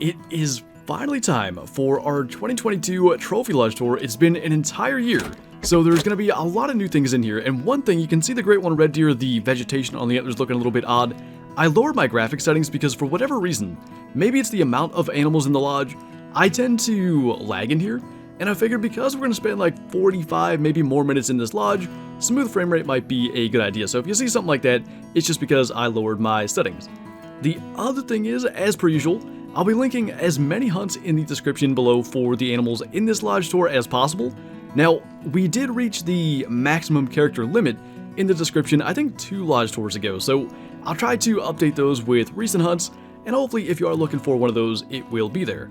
It is finally time for our 2022 Trophy Lodge Tour. It's been an entire year, so there's going to be a lot of new things in here. And one thing, you can see the Great One Red Deer, the vegetation on the antlers looking a little bit odd. I lowered my graphic settings because for whatever reason, maybe it's the amount of animals in the lodge, I tend to lag in here. And I figured because we're going to spend like 45, maybe more minutes in this lodge, smooth frame rate might be a good idea. So if you see something like that, it's just because I lowered my settings. The other thing is, as per usual, I'll be linking as many hunts in the description below for the animals in this lodge tour as possible. Now, we did reach the maximum character limit in the description, I think 2 lodge tours ago, so I'll try to update those with recent hunts, and hopefully if you are looking for one of those, it will be there.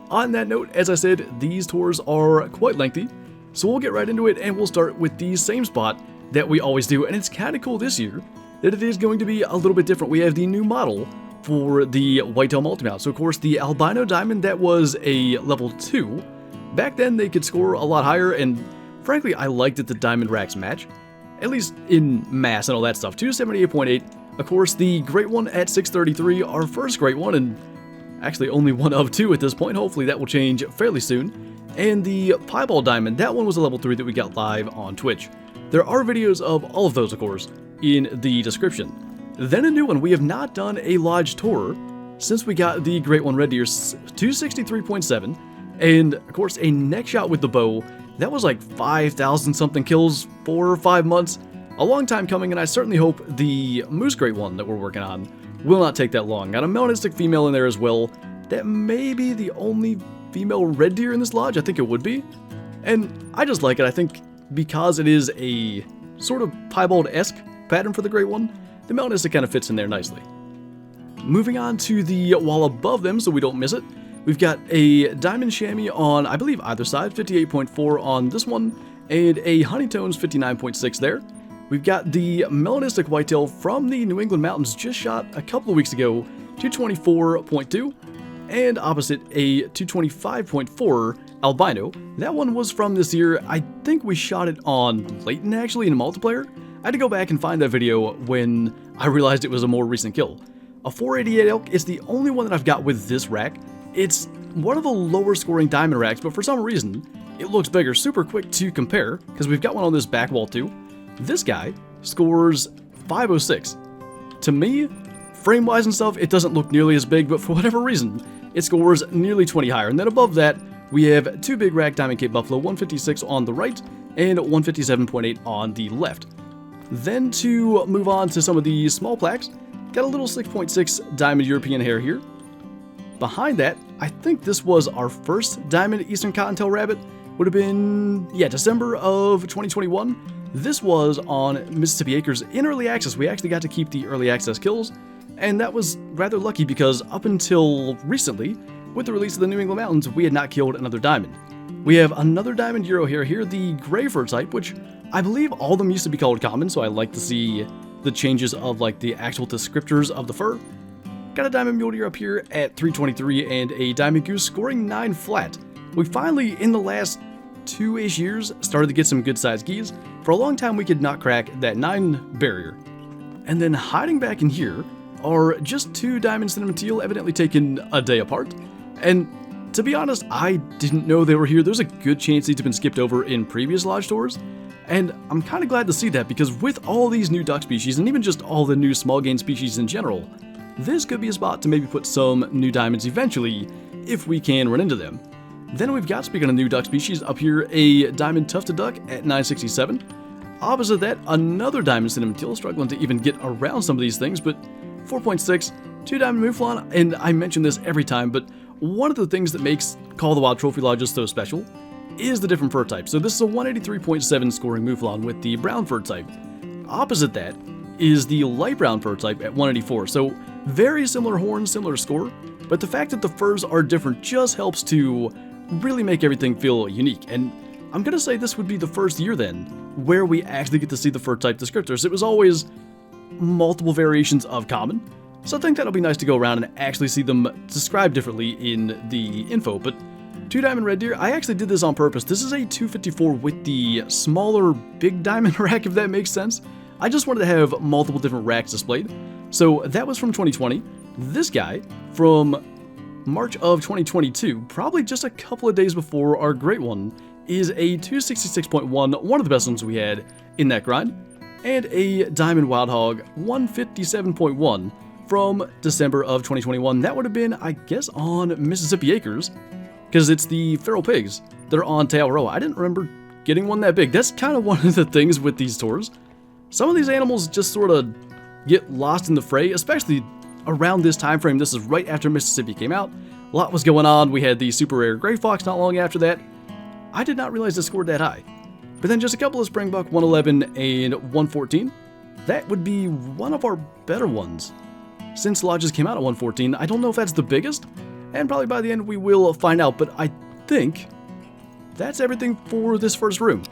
On that note, as I said, these tours are quite lengthy, so we'll get right into it, and we'll start with the same spot that we always do, and it's kind of cool this year that it is going to be a little bit different. We have the new model for the whitetail multi-mount. So of course the albino diamond, that was a level 2. Back then they could score a lot higher, and frankly I liked that the diamond racks match, at least in mass and all that stuff. 278.8. Of course the great one at 633, our first great one, and actually only one of 2 at this point. Hopefully that will change fairly soon. And the piebald diamond, that one was a level 3 that we got live on Twitch. There are videos of all of those, of course, in the description. Then a new one, we have not done a lodge tour since we got the Great One Red Deer 263.7, and of course a neck shot with the bow, that was like 5,000 something kills, 4 or 5 months, a long time coming, and I certainly hope the Moose Great One that we're working on will not take that long. Got a melanistic female in there as well, that may be the only female red deer in this lodge, I think it would be, and I just like it. I think because it is a sort of piebald-esque pattern for the Great One, the melanistic kind of fits in there nicely. Moving on to the wall above them so we don't miss it, we've got a diamond chamois on, I believe, either side, 58.4 on this one, and a honeytones 59.6 there. We've got the melanistic whitetail from the New England mountains, just shot a couple of weeks ago, 224.2, and opposite a 225.4 albino. That one was from this year. I think we shot it on Layton actually in a multiplayer. I had to go back and find that video when I realized it was a more recent kill. A 488 elk is the only one that I've got with this rack. It's one of the lower scoring diamond racks, but for some reason, it looks bigger. Super quick to compare, because we've got one on this back wall too. This guy scores 506. To me, frame-wise and stuff, it doesn't look nearly as big, but for whatever reason, it scores nearly 20 higher. And then above that, we have 2 big rack Diamond Cape Buffalo, 156 on the right, and 157.8 on the left. Then to move on to some of the small plaques, got a little 6.6 diamond European hair here. Behind that, I think this was our first diamond Eastern Cottontail rabbit. Would have been, yeah, December of 2021. This was on Mississippi Acres in early access. We actually got to keep the early access kills, and that was rather lucky because up until recently, with the release of the New England Mountains, we had not killed another diamond. We have another diamond Euro hair here, the gray fur type, which I believe all of them used to be called common, so I like to see the changes of like the actual descriptors of the fur. Got a diamond mule deer up here at 323 and a diamond goose scoring 9 flat. We finally, in the last 2-ish years, started to get some good sized geese. For a long time we could not crack that 9 barrier. And then hiding back in here are just 2 diamond cinnamon teal, evidently taken a day apart. And to be honest, I didn't know they were here. There's a good chance these have been skipped over in previous lodge tours. And I'm kind of glad to see that, because with all these new duck species, and even just all the new small game species in general, this could be a spot to maybe put some new diamonds eventually, if we can run into them. Then we've got, speaking of new duck species, up here a diamond tufted duck at 967. Opposite that, another diamond cinnamon teal, struggling to even get around some of these things, but 4.6, 2 diamond mouflon, and I mention this every time, but one of the things that makes Call of the Wild Trophy Lodges so special is the different fur types. So this is a 183.7 scoring mouflon with the brown fur type. Opposite that is the light brown fur type at 184. So very similar horns, similar score, but the fact that the furs are different just helps to really make everything feel unique. And I'm gonna say this would be the first year then where we actually get to see the fur type descriptors. It was always multiple variations of common, so I think that'll be nice to go around and actually see them described differently in the info. But 2 diamond red deer, I actually did this on purpose. This is a 254 with the smaller big diamond rack, if that makes sense. I just wanted to have multiple different racks displayed. So that was from 2020. This guy from March of 2022, probably just a couple of days before our great one, is a 266.1, one of the best ones we had in that grind, and a Diamond Wild Hog 157.1 from December of 2021. That would have been, I guess, on Mississippi Acres, because it's the feral pigs that are on Aurora. I didn't remember getting one that big. That's kind of one of the things with these tours. Some of these animals just sort of get lost in the fray, especially around this time frame. This is right after Mississippi came out. A lot was going on. We had the super rare gray fox not long after that. I did not realize it scored that high. But then just a couple of Springbuck 111 and 114. That would be one of our better ones. Since lodges came out at 114, I don't know if that's the biggest, and probably by the end we will find out, but I think that's everything for this first room.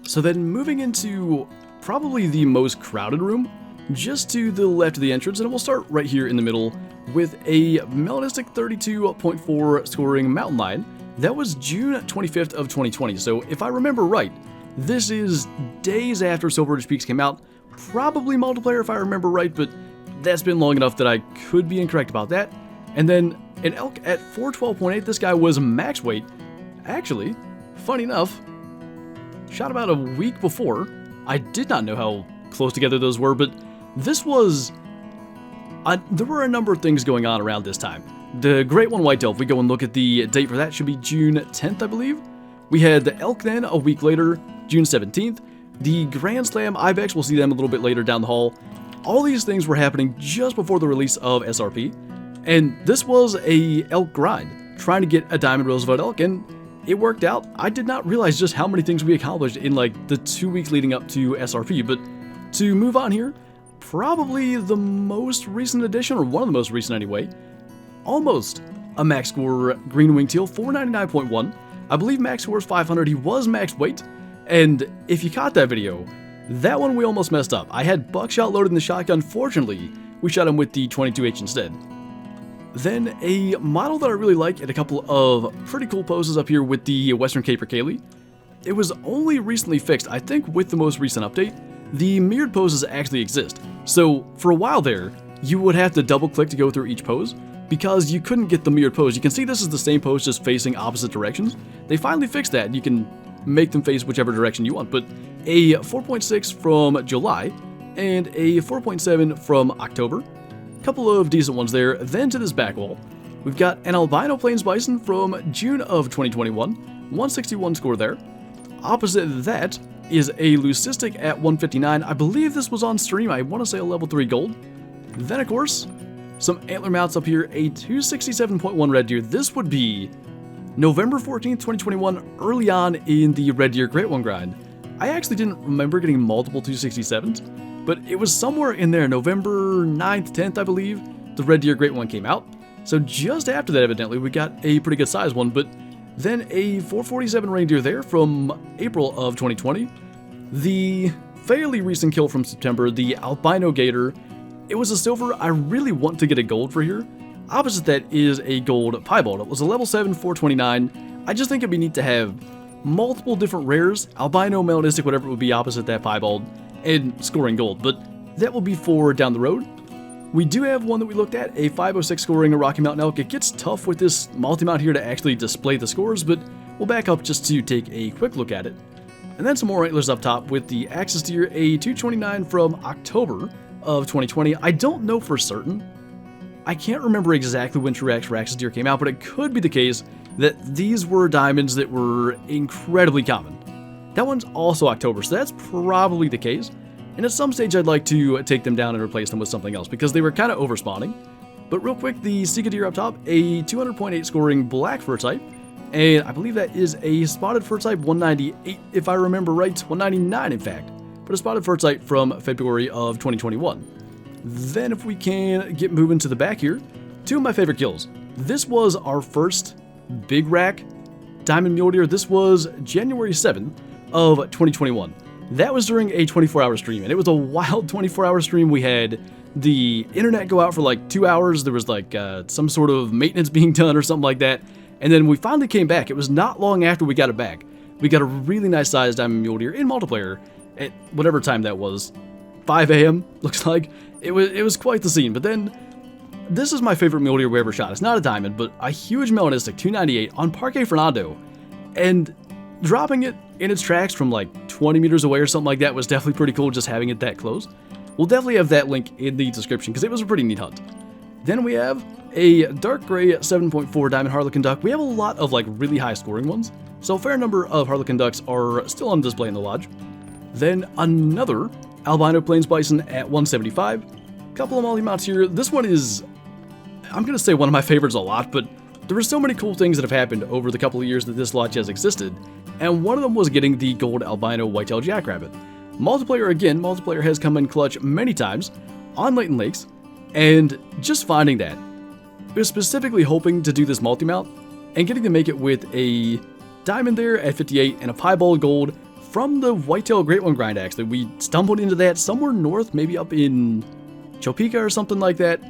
So then moving into probably the most crowded room, just to the left of the entrance, and we'll start right here in the middle with a Melanistic 32.4 scoring mountain lion. That was June 25th of 2020, so if I remember right, this is days after Silver Ridge Peaks came out, probably multiplayer if I remember right, but that's been long enough that I could be incorrect about that. And then an elk at 412.8, this guy was max weight. Actually, funny enough, shot about a week before. I did not know how close together those were, but this was... there were a number of things going on around this time. The Great One Whitetail, if we go and look at the date for that, should be June 10th, I believe. We had the elk then, a week later, June 17th. The Grand Slam Ibex, we'll see them a little bit later down the hall. All these things were happening just before the release of SRP. And this was a elk grind, trying to get a Diamond Roosevelt elk, and it worked out. I did not realize just how many things we accomplished in like the 2 weeks leading up to SRP, but to move on here, probably the most recent addition, or one of the most recent anyway, almost a max score green wing teal, 499.1. I believe max score is 500. He was max weight, and if you caught that video, that one we almost messed up. I had buckshot loaded in the shotgun. Fortunately, we shot him with the 22H instead. Then a model that I really like, and a couple of pretty cool poses up here with the Western Caper Kaylee. It was only recently fixed, I think with the most recent update. The mirrored poses actually exist. So for a while there, you would have to double click to go through each pose, because you couldn't get the mirrored pose. You can see this is the same pose, just facing opposite directions. They finally fixed that. You can make them face whichever direction you want, but a 4.6 from July and a 4.7 from October. Couple of decent ones there. Then to this back wall, we've got an albino plains bison from June of 2021, 161 score there. Opposite that is a leucistic at 159. I believe this was on stream. I want to say a level 3 gold. Then of course, some antler mounts up here, a 267.1 red deer. This would be November 14th, 2021, early on in the Red Deer Great One grind. I actually didn't remember getting multiple 267s, but it was somewhere in there, November 9th, 10th, I believe, the Red Deer Great One came out. So just after that, evidently, we got a pretty good size one, but then a 447 reindeer there from April of 2020. The fairly recent kill from September, the albino gator. It was a silver. I really want to get a gold for here. Opposite that is a gold piebald. It was a level 7, 429. I just think it'd be neat to have multiple different rares, albino, melanistic, whatever it would be opposite that piebald, and scoring gold, but that will be for down the road. We do have one that we looked at, a 506 scoring a Rocky Mountain elk. It gets tough with this multi-mount here to actually display the scores, but we'll back up just to take a quick look at it. And then some more antlers up top with the Axis deer, a 229 from October of 2020. I don't know for certain. I can't remember exactly when Truax for Axis deer came out, but it could be the case that these were diamonds that were incredibly common. That one's also October, so that's probably the case. And at some stage I'd like to take them down and replace them with something else, because they were kind of overspawning. But real quick, the Sika deer up top, a 200.8 scoring black fur type, and I believe that is a spotted fur type 198, if I remember right, 199 in fact, but a spotted fur type from February of 2021. Then if we can get moving to the back here, two of my favorite kills. This was our first big rack diamond mule deer. This was January 7th of 2021. That was during a 24-hour stream, and it was a wild 24-hour stream. We had the internet go out for like 2 hours. There was like some sort of maintenance being done or something like that. And then we finally came back. It was not long after we got it back. We got a really nice sized diamond mule deer in multiplayer at whatever time that was. 5 a.m. looks like. It was quite the scene. But then this is my favorite mule deer we ever shot. It's not a diamond, but a huge melanistic 298 on Parque Fernando, and dropping it in its tracks from like 20 meters away or something like that was definitely pretty cool, just having it that close. We'll definitely have that link in the description because it was a pretty neat hunt. Then we have a dark gray 7.4 diamond Harlequin duck. We have a lot of like really high scoring ones, so a fair number of Harlequin ducks are still on display in the lodge. Then another albino plains bison at 175. Couple of multi mounts here. This one is, I'm gonna say, one of my favorites a lot, but there were so many cool things that have happened over the couple of years that this lodge has existed, and one of them was getting the gold albino whitetail jackrabbit. Multiplayer has come in clutch many times on Layton Lakes, and just finding that, I was specifically hoping to do this multi-mount, and getting to make it with a diamond there at 58 and a piebald gold from the whitetail great one grind axe that we stumbled into that somewhere north, maybe up in Chopeka or something like that.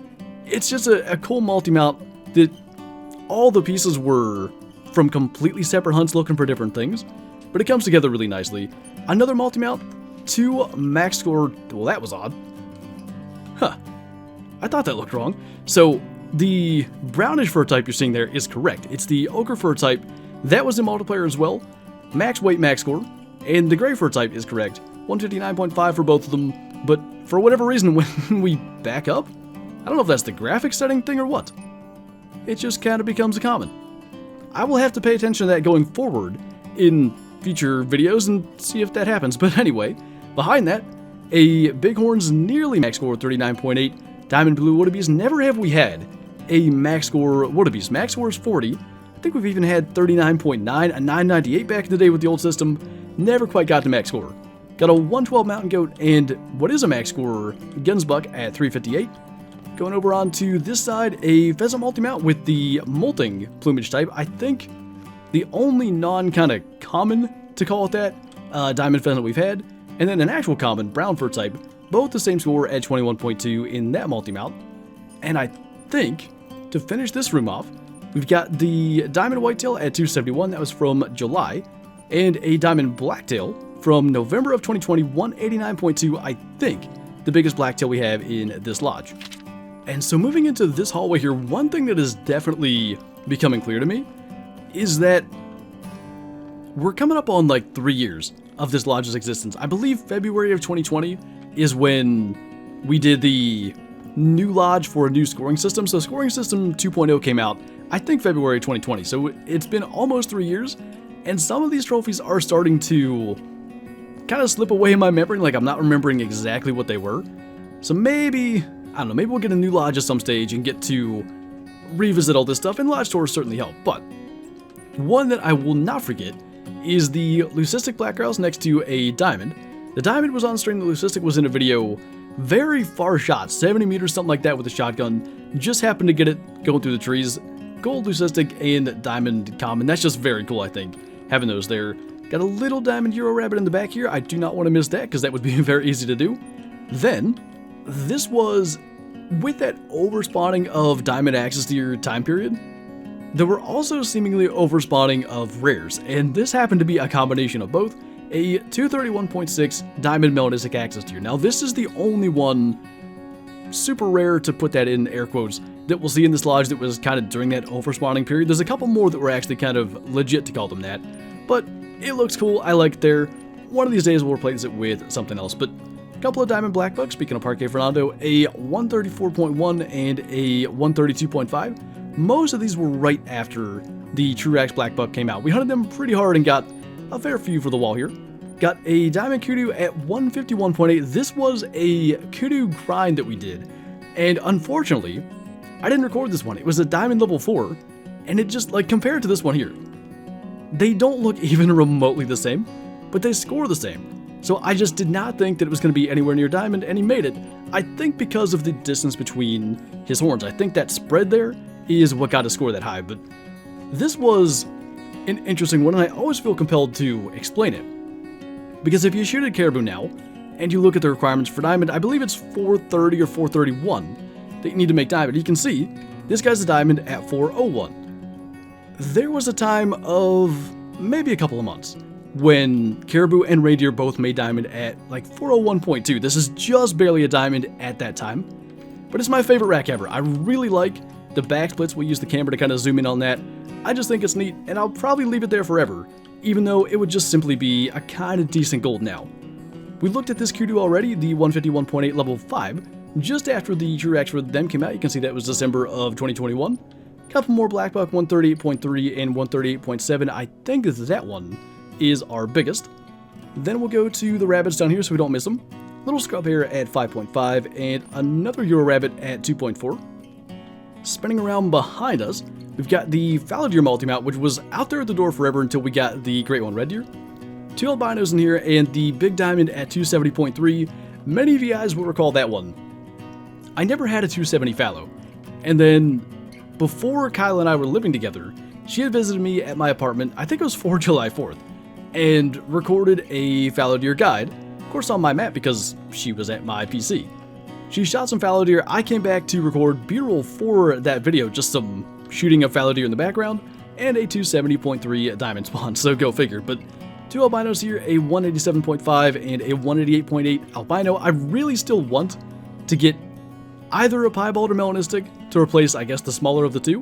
It's just a cool multi-mount that all the pieces were from completely separate hunts looking for different things, but it comes together really nicely. Another multi-mount, 2 max score, well that was odd. Huh, I thought that looked wrong. So the brownish fur type you're seeing there is correct. It's the ochre fur type, that was in multiplayer as well. Max weight, max score, and the gray fur type is correct. 159.5 for both of them, but for whatever reason when we back up, I don't know if that's the graphics setting thing or what, it just kind of becomes a common. I will have to pay attention to that going forward in future videos and see if that happens, but anyway, behind that, a bighorn's nearly max score 39.8, diamond blue wildebeest. Never have we had a max score wildebeest. Max score is 40. I think we've even had 39.9, a 998 back in the day with the old system. Never quite got to max score. Got a 112 mountain goat and what is a max score gunsbuck at 358. Going over onto this side, a pheasant multi-mount with the molting plumage type. I think the only non-kind of common, to call it that, diamond pheasant we've had. And then an actual common brown fur type, both the same score at 21.2 in that multi-mount. And I think, to finish this room off, we've got the diamond whitetail at 271, that was from July, and a diamond blacktail from November of 2020, 189.2, I think, the biggest blacktail we have in this lodge. And so moving into this hallway here, one thing that is definitely becoming clear to me is that we're coming up on like 3 years of this lodge's existence. I believe February of 2020 is when we did the new lodge for a new scoring system. So scoring system 2.0 came out, I think February 2020. So it's been almost 3 years, and some of these trophies are starting to kind of slip away in my memory, like I'm not remembering exactly what they were. So maybe, I don't know, maybe we'll get a new lodge at some stage and get to revisit all this stuff, and lodge tours certainly help. But one that I will not forget is the leucistic black grouse next to a diamond. The diamond was on string, the leucistic was in a video, very far shot, 70 meters, something like that with a shotgun. Just happened to get it going through the trees. Gold leucistic and diamond common, that's just very cool, I think, having those there. Got a little diamond Euro rabbit in the back here. I do not want to miss that because that would be very easy to do. Then, this was with that overspawning of diamond axis deer time period. There were also seemingly overspawning of rares, and this happened to be a combination of both. A 231.6 diamond melanistic axis deer. Now this is the only one, super rare to put that in air quotes, that we'll see in this lodge that was kind of during that overspawning period. There's a couple more that were actually kind of legit to call them that, but it looks cool. I like it there. One of these days we'll replace it with something else, but a couple of diamond black bucks, speaking of Parque Fernando, a 134.1 and a 132.5. Most of these were right after the Truax black buck came out. We hunted them pretty hard and got a fair few for the wall here. Got a diamond kudu at 151.8. This was a kudu grind that we did, and unfortunately, I didn't record this one. It was a diamond level 4, and it just, like, compared to this one here, they don't look even remotely the same, but they score the same. So I just did not think that it was going to be anywhere near diamond, and he made it. I think because of the distance between his horns. I think that spread there is what got his score that high, but this was an interesting one, and I always feel compelled to explain it. Because if you shoot at caribou now, and you look at the requirements for diamond, I believe it's 430 or 431 that you need to make diamond. You can see, this guy's a diamond at 401. There was a time of maybe a couple of months when caribou and reindeer both made diamond at like 401.2. This is just barely a diamond at that time. but it's my favorite rack ever. I really like the back splits. We use the camera to kind of zoom in on that. I just think it's neat, and I'll probably leave it there forever, even though it would just simply be a kind of decent gold now. We looked at this Q2 already, the 151.8 level 5, just after the true racks for them came out. You can see that was December of 2021. Couple more black buck, 138.3 and 138.7. I think that one is our biggest. Then we'll go to the rabbits down here so we don't miss them. Little scrub here at 5.5 and another Euro rabbit at 2.4. Spinning around behind us, we've got the fallow deer multi-mount, which was out there at the door forever until we got the great one red deer. 2 albinos in here and the big diamond at 270.3. Many of you guys will recall that one. I never had a 270 fallow, and then before Kyle and I were living together, she had visited me at my apartment, I think it was for July 4th, and recorded a fallow deer guide, of course on my map because she was at my PC. She shot some fallow deer. I came back to record B-roll for that video, just some shooting of fallow deer in the background, and a 270.3 diamond spawn, so go figure. But 2 albinos here, a 187.5 and a 188.8 albino. I really still want to get either a piebald or melanistic to replace, I guess, the smaller of the two,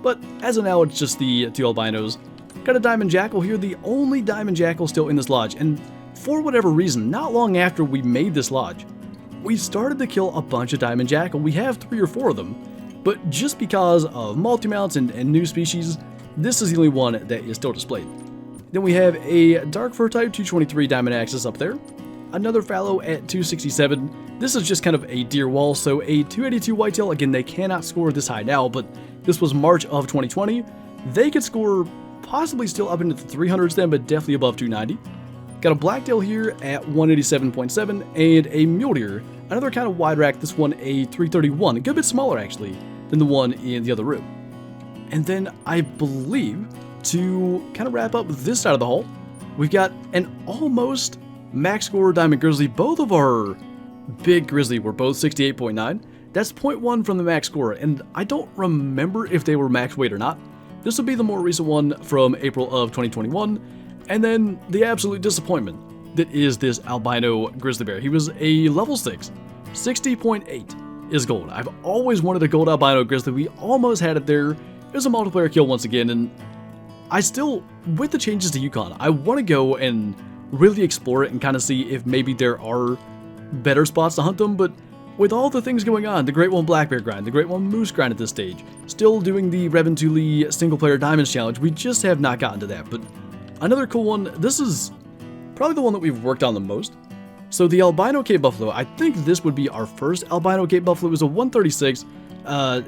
but as of now, it's just the 2 albinos. Got a diamond jackal here, the only diamond jackal still in this lodge, and for whatever reason, not long after we made this lodge, we started to kill a bunch of diamond jackal. We have 3 or 4 of them, but just because of multi-mounts and new species, this is the only one that is still displayed. Then we have a dark fur type 223 diamond axis up there, another fallow at 267. This is just kind of a deer wall, so a 282 whitetail. Again, they cannot score this high now, but this was March of 2020. They could score possibly still up into the 300s then, but definitely above 290. Got a blacktail here at 187.7 and a mule deer, another kind of wide rack, this one a 331, a good bit smaller actually than the one in the other room. And then I believe to kind of wrap up this side of the haul, we've got an almost max score diamond grizzly. Both of our big grizzly were both 68.9. That's 0.1 from the max score, and I don't remember if they were max weight or not. This will be the more recent one from April of 2021. And then the absolute disappointment that is this albino grizzly bear. He was a level 6, 60.8 is gold. I've always wanted a gold albino grizzly. We almost had it there. It was a multiplayer kill once again, and I still, with the changes to Yukon, I want to go and really explore it and kind of see if maybe there are better spots to hunt them, but with all the things going on, the Great One Black Bear grind, the Great One Moose grind at this stage, still doing the Revan Tuli single player diamonds challenge, we just have not gotten to that. But another cool one, this is probably the one that we've worked on the most. So the albino Cape Buffalo, I think this would be our first albino Cape Buffalo. It was a 136.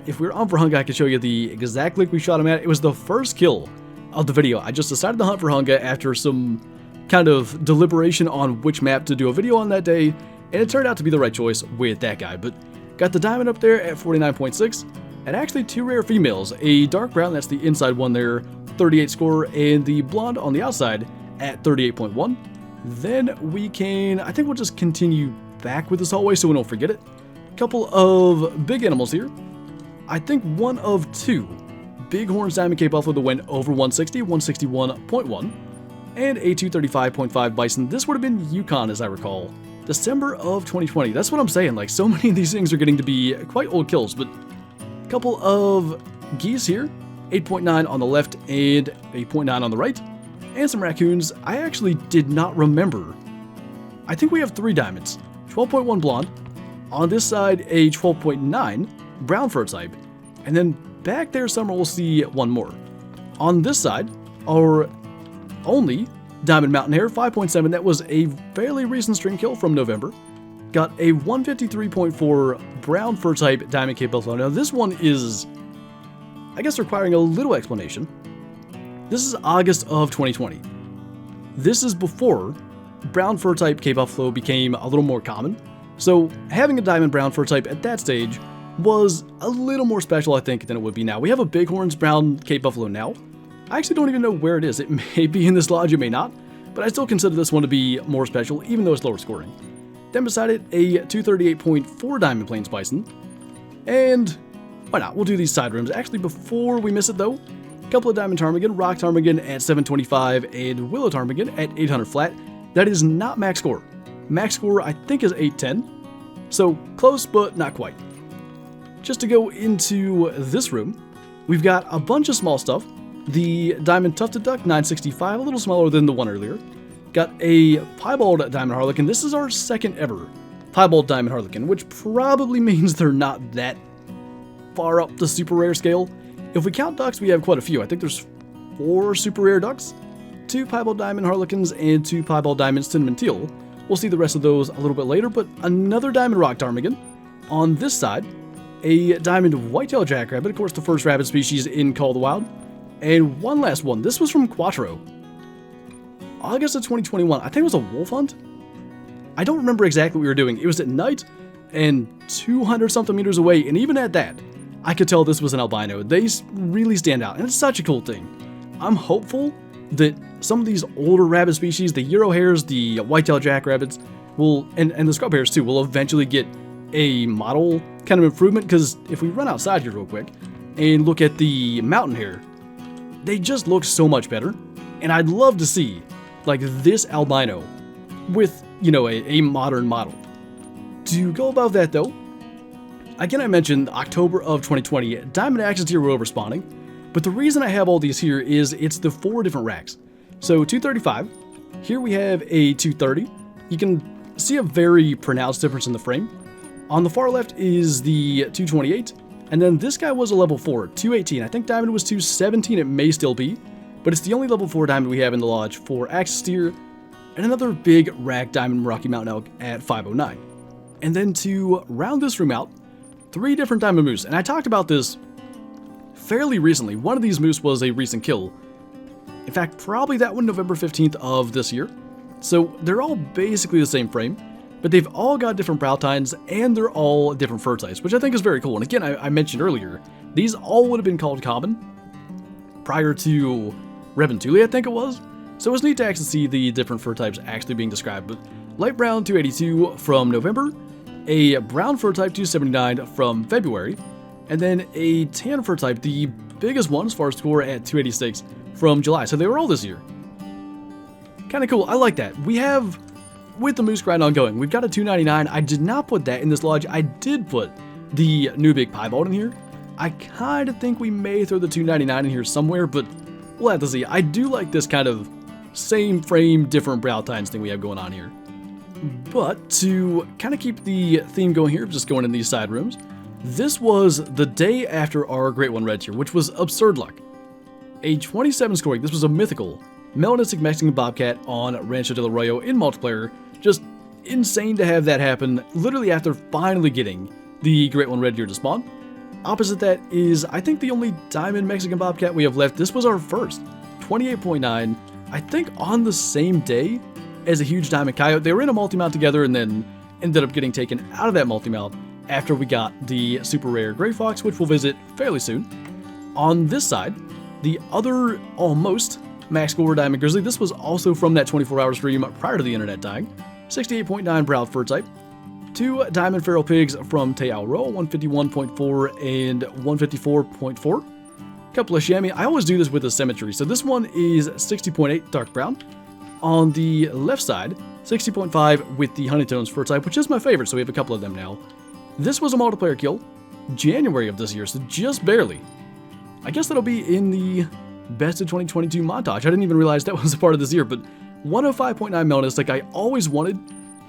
If we were on for Hunga, I could show you the exact link we shot him at. It was the first kill of the video. I just decided to hunt for Hunga after some kind of deliberation on which map to do a video on that day, and it turned out to be the right choice with that guy. But got the diamond up there at 49.6, and actually 2 rare females, a dark brown, that's the inside one there, 38 score, and the blonde on the outside at 38.1. Then we can, I think we'll just continue back with this hallway so we don't forget it. Couple of big animals here. I think one of 2 bighorns diamond Cape Buffalo that went over 160, 161.1, and a 235.5 bison. This would have been Yukon, as I recall, December of 2020. That's what I'm saying, like, so many of these things are getting to be quite old kills. But a couple of geese here, 8.9 on the left and 8.9 on the right, and some raccoons. I actually did not remember. I think we have 3 diamonds, 12.1 blonde, on this side a 12.9 brown fur type, and then back there somewhere we'll see 1 more. On this side, our only diamond mountain hare, 5.7, that was a fairly recent string kill from November. Got a 153.4 brown fur type diamond Cape Buffalo. Now this one is, I guess, requiring a little explanation. This is August of 2020. This is before brown fur type Cape Buffalo became a little more common. So having a diamond brown fur type at that stage was a little more special, I think, than it would be now. We have a bighorns brown Cape Buffalo now. I actually don't even know where it is. It may be in this lodge, it may not, but I still consider this one to be more special, even though it's lower scoring. Then beside it, a 238.4 diamond plains bison. And why not? We'll do these side rooms. Actually, before we miss it though, a couple of diamond ptarmigan, rock ptarmigan at 725, and willow ptarmigan at 800 flat. That is not max score. Max score, I think, is 810. So close, but not quite. just to go into this room, we've got a bunch of small stuff. The Diamond Tufted Duck 965, a little smaller than the one earlier. Got a Piebald Diamond Harlequin. This is our second ever Piebald Diamond Harlequin, which probably means they're not that far up the super rare scale. If we count ducks, we have quite a few. I think there's 4 super rare ducks, 2 Piebald Diamond Harlequins, and 2 Piebald Diamond Cinnamon Teal. We'll see the rest of those a little bit later, but another Diamond Rock Ptarmigan. On this side, a Diamond Whitetail Jackrabbit, of course the first rabbit species in Call of the Wild. And one last one. This was from Quattro. August of 2021. I think it was a wolf hunt. I don't remember exactly what we were doing. It was at night and 200 something meters away, and even at that, I could tell this was an albino. They really stand out, and it's such a cool thing. I'm hopeful that some of these older rabbit species, the Euro hares, the whitetail jackrabbits, will, and the scrub hares too, will eventually get a model kind of improvement, because if we run outside here real quick and look at the mountain hare, they just look so much better, and I'd love to see like this albino with, you know, a modern model. To go above that though, again I mentioned October of 2020, Diamond Axes here were overspawning, but the reason I have all these here is it's the 4 different racks. So 235, here we have a 230, you can see a very pronounced difference in the frame. On the far left is the 228, and then this guy was a level 4, 218. I think Diamond was 217, it may still be, but it's the only level 4 Diamond we have in the lodge for Axis Steer, and another big rack Diamond Rocky Mountain Elk at 509. And then to round this room out, 3 different Diamond Moose, and I talked about this fairly recently. One of these moose was a recent kill. In fact, probably that one November 15th of this year. So they're all basically the same frame, but they've all got different brow tines, and they're all different fur types, which I think is very cool. And again, I mentioned earlier, these all would have been called common prior to Rebin Thule, I think it was. So it's neat to actually see the different fur types actually being described. But light brown 282 from November, a brown fur type 279 from February, and then a tan fur type, the biggest one as far as score, at 286 from July. So they were all this year. Kind of cool. I like that. We have, with the moose grind ongoing, we've got a 299. I did not put that in this lodge. I did put the new big piebald in here. I kind of think we may throw the 299 in here somewhere, but we'll have to see. I do like this kind of same frame, different brow tines thing we have going on here. But to kind of keep the theme going here, just going in these side rooms, this was the day after our Great One Red tier, which was absurd luck. A 27 scoring, this was a mythical melanistic Mexican bobcat on Rancho del Arroyo in multiplayer. Just insane to have that happen literally after finally getting the Great One Red deer to spawn. Opposite that is, I think, the only diamond Mexican bobcat we have left. This was our first, 28.9, I think on the same day as a huge diamond coyote. They were in a multi-mount together and then ended up getting taken out of that multi-mount after we got the super rare gray fox, which we'll visit fairly soon. On this side, the other almost max score diamond grizzly. This was also from that 24-hour stream prior to the internet dying. 68.9 brown fur type. 2 diamond feral pigs from Te Auro, 151.4 and 154.4. Couple of chamois. I always do this with a symmetry. So this one is 60.8 dark brown. On the left side, 60.5 with the honeytones fur type, which is my favorite, so we have a couple of them now. This was a multiplayer kill, January of this year, so just barely. I guess that'll be in the best of 2022 montage. I didn't even realize that was a part of this year, but 105.9 melanistic. I always wanted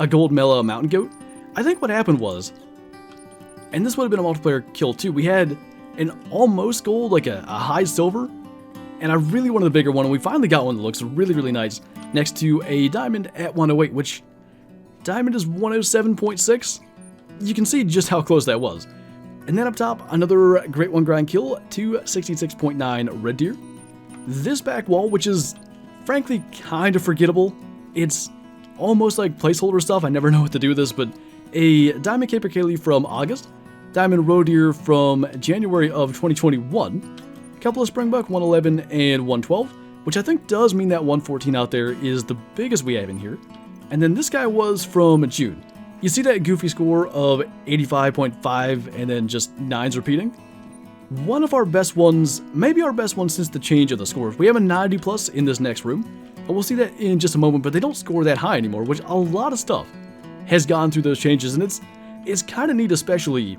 a gold Mela mountain goat. I think what happened was, and this would have been a multiplayer kill too, we had an almost gold, like a high silver, and I really wanted the bigger one, and we finally got one that looks really, really nice next to a diamond at 108, which diamond is 107.6. You can see just how close that was. And then up top, another Great One grind kill to 66.9 red deer. This back wall, which is frankly kind of forgettable, it's almost like placeholder stuff. I never know what to do with this, but a diamond capercaillie from August, diamond roe deer from January of 2021, a couple of springbuck 111 and 112, which I think does mean that 114 out there is the biggest we have in here. And then this guy was from June. You see that goofy score of 85.5 and then just 9s repeating? One of our best ones, maybe our best one since the change of the scores. We have a 90 plus in this next room, but we'll see that in just a moment, but they don't score that high anymore, which a lot of stuff has gone through those changes, and it's kind of neat, especially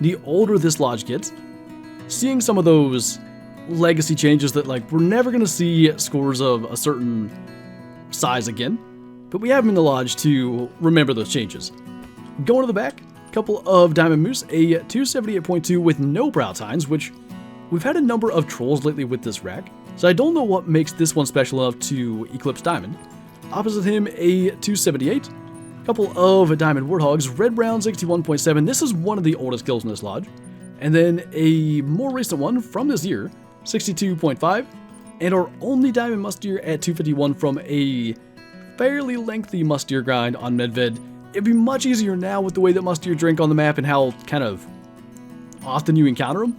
the older this lodge gets, seeing some of those legacy changes that, like, we're never going to see scores of a certain size again, but we have them in the lodge to remember those changes. Going to the back, a couple of Diamond Moose, a 278.2 with no brow tines, which we've had a number of trolls lately with this rack, so I don't know what makes this one special enough to eclipse Diamond. Opposite him, a 278. Couple of Diamond Warthogs, Red Brown 61.7. This is one of the oldest kills in this lodge. And then a more recent one from this year, 62.5. And our only Diamond Musteer at 251 from a fairly lengthy Musteer grind on Medved. It'd be much easier now with the way that Musteer drink on the map and how kind of often you encounter them.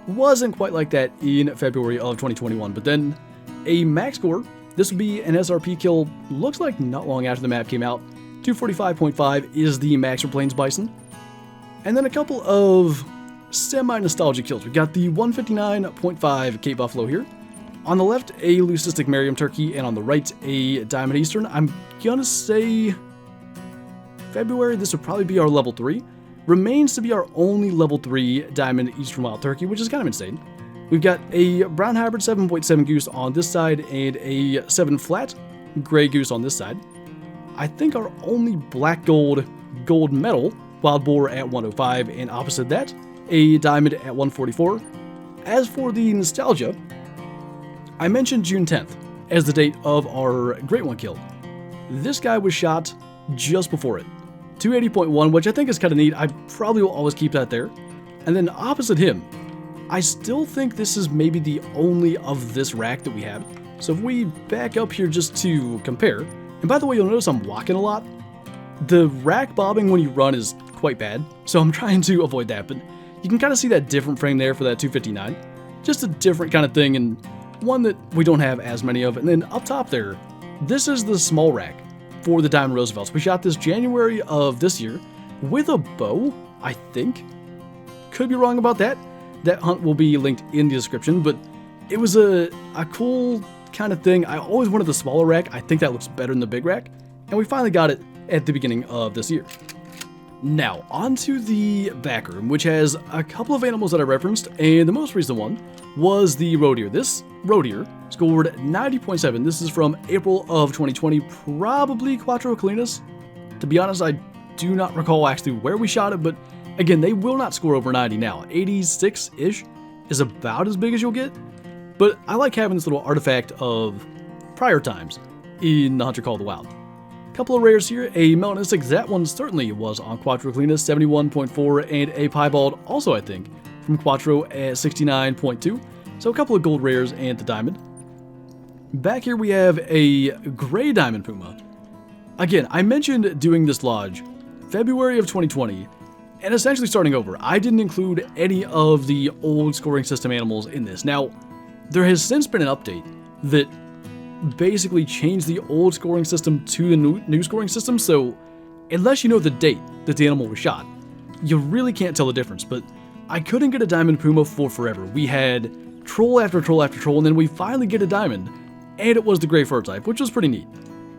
Wasn't quite like that in February of 2021. But then a max score. This would be an SRP kill, looks like not long after the map came out. 245.5 is the max for Plains Bison. And then a couple of semi-nostalgic kills. We got the 159.5 Cape Buffalo here. On the left, a Leucistic Merriam Turkey, and on the right, a Diamond Eastern. I'm gonna say February, this would probably be our level 3. Remains to be our only level 3 Diamond Eastern Wild Turkey, which is kind of insane. We've got a Brown Hybrid 7.7 Goose on this side, and a 7 Flat Gray Goose on this side. I think our only black gold metal Wild Boar at 105, and opposite that, a Diamond at 144. As for the nostalgia, I mentioned June 10th as the date of our Great One kill. This guy was shot just before it. 280.1, which I think is kind of neat. I probably will always keep that there. And then opposite him, I still think this is maybe the only of this rack that we have. So if we back up here just to compare, and by the way, you'll notice I'm walking a lot. The rack bobbing when you run is quite bad, so I'm trying to avoid that, but you can kind of see that different frame there for that 259. Just a different kind of thing, and one that we don't have as many of. And then up top there, this is the small rack for the Diamond Roosevelts. We shot this January of this year with a bow, I think. Could be wrong about that. That hunt will be linked in the description, but it was a cool kind of thing. I always wanted the smaller rack. I think that looks better than the big rack, and we finally got it at the beginning of this year. Now, onto the back room, which has a couple of animals that I referenced, and the most recent one was the roe deer. This roe deer scored 90.7. This is from April of 2020, probably Quattro Colinas. To be honest, I do not recall actually where we shot it, but again, they will not score over 90 now. 86-ish is about as big as you'll get, but I like having this little artifact of prior times in the Hunter Call of the Wild. Couple of rares here, a Melanistic, that one certainly was on Quattro Colinas, 71.4, and a Piebald, also I think, from Quattro at 69.2. So a couple of gold rares and the diamond. Back here we have a gray diamond puma. Again, I mentioned doing this lodge February of 2020, and essentially starting over. I didn't include any of the old scoring system animals in this. Now, there has since been an update that basically changed the old scoring system to the new scoring system, so unless you know the date that the animal was shot, you really can't tell the difference. But I couldn't get a diamond puma for forever. We had troll after troll after troll, and then we finally get a diamond, and it was the gray fur type, which was pretty neat.